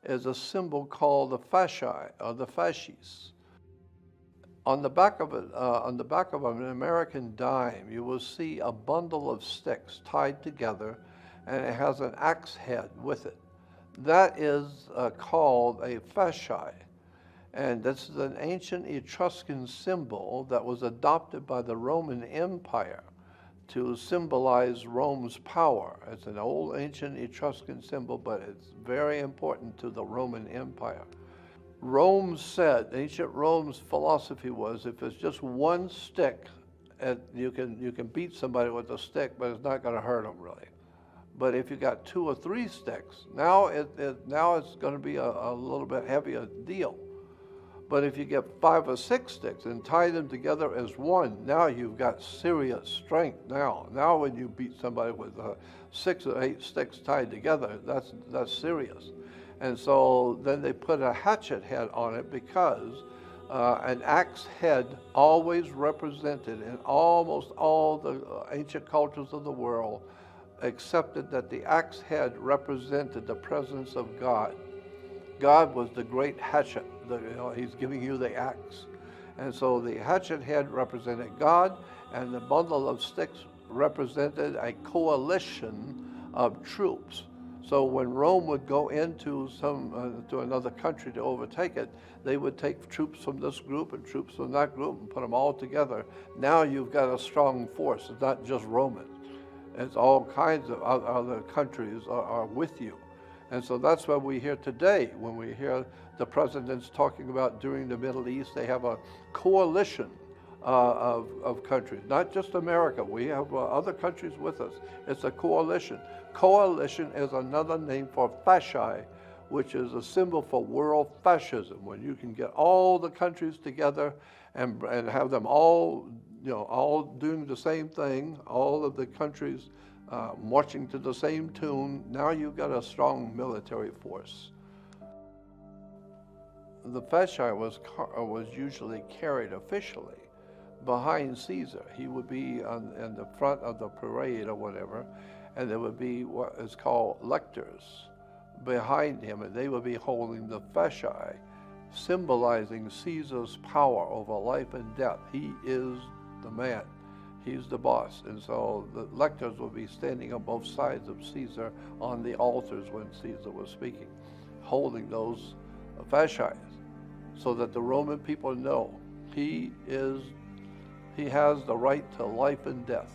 is a symbol called the fasci, or the fasces. On the back of it, on the back of an American dime, you will see a bundle of sticks tied together, and it has an axe head with it. That is called a fasci, and this is an ancient Etruscan symbol that was adopted by the Roman Empire to symbolize Rome's power. It's an old ancient Etruscan symbol, but it's very important to the Roman Empire. Rome said, ancient Rome's philosophy was, if it's just one stick, you can beat somebody with a stick, but it's not going to hurt them really. But if you got 2 or 3 sticks, now it's going to be a little bit heavier deal. But if you get 5 or 6 sticks and tie them together as one, now you've got serious strength. Now when you beat somebody with 6 or 8 sticks tied together, that's serious. And so then they put a hatchet head on it because an axe head always represented in almost all the ancient cultures of the world accepted that the axe head represented the presence of God. God was the great hatchet. He's giving you the axe. And so the hatchet head represented God, and the bundle of sticks represented a coalition of troops. So when Rome would go into to another country to overtake it, they would take troops from this group and troops from that group and put them all together. Now you've got a strong force. It's not just Romans. It's all kinds of other countries are with you. And so that's what we hear today when we hear the presidents talking about during the Middle East. They have a coalition of countries, not just America. We have other countries with us. It's a coalition. Coalition is another name for fasci, which is a symbol for world fascism, when you can get all the countries together and have them all doing the same thing, all of the countries marching to the same tune. Now you've got a strong military force. The fasci was usually carried officially behind Caesar. He would be in the front of the parade or whatever, and there would be what is called lectors behind him, and they would be holding the fasci, symbolizing Caesar's power over life and death. He is the man. He's the boss. And so the lectors will be standing on both sides of Caesar on the altars when Caesar was speaking, holding those fasci, so that the Roman people know he has the right to life and death.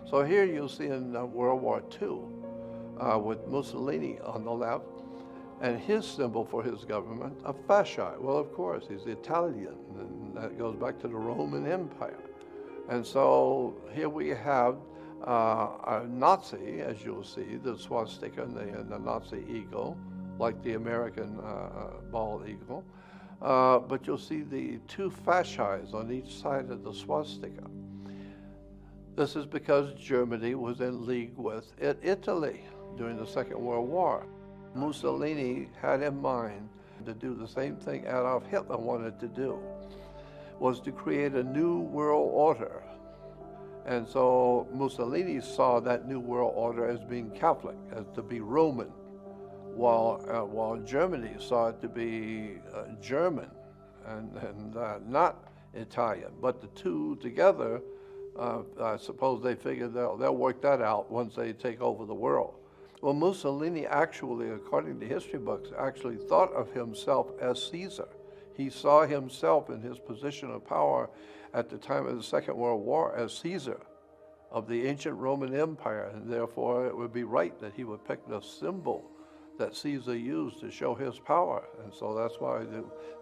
So here you'll see in World War II with Mussolini on the left, and his symbol for his government, a fasci. Well, of course, he's Italian, and that goes back to the Roman Empire. And so here we have a Nazi, as you'll see, the swastika and the Nazi eagle, like the American bald eagle. But you'll see the 2 fasces on each side of the swastika. This is because Germany was in league with Italy during the Second World War. Mussolini had in mind to do the same thing Adolf Hitler wanted to do, was to create a new world order. And so Mussolini saw that new world order as being Catholic, as to be Roman, while Germany saw it to be German and not Italian. But the two together, I suppose they figured they'll work that out once they take over the world. Well, Mussolini actually, according to history books, actually thought of himself as Caesar. He saw himself in his position of power at the time of the Second World War as Caesar of the ancient Roman Empire, and therefore it would be right that he would pick the symbol that Caesar used to show his power. And so that's why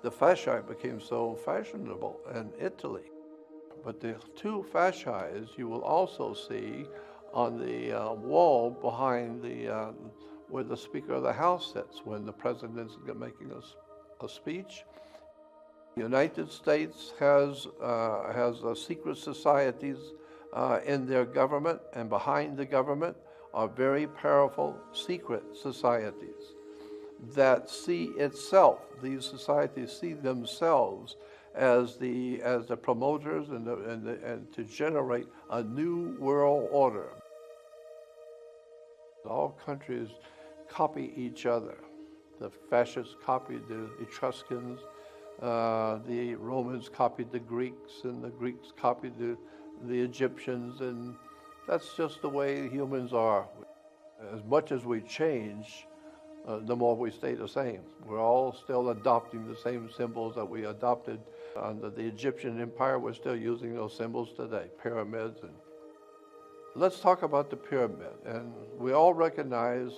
the fasci became so fashionable in Italy. But the 2 fasces you will also see on the wall behind where the Speaker of the House sits when the President's making a speech. The United States has secret societies in their government, and behind the government are very powerful secret societies that see itself, these societies see themselves as the promoters and to generate a new world order. All countries copy each other. The Fasces copied the Etruscans, the Romans copied the Greeks, and the Greeks copied the Egyptians, and that's just the way humans are. As much as we change, the more we stay the same. We're all still adopting the same symbols that we adopted under the Egyptian Empire. We're still using those symbols today, pyramids. And let's talk about the pyramid. And we all recognize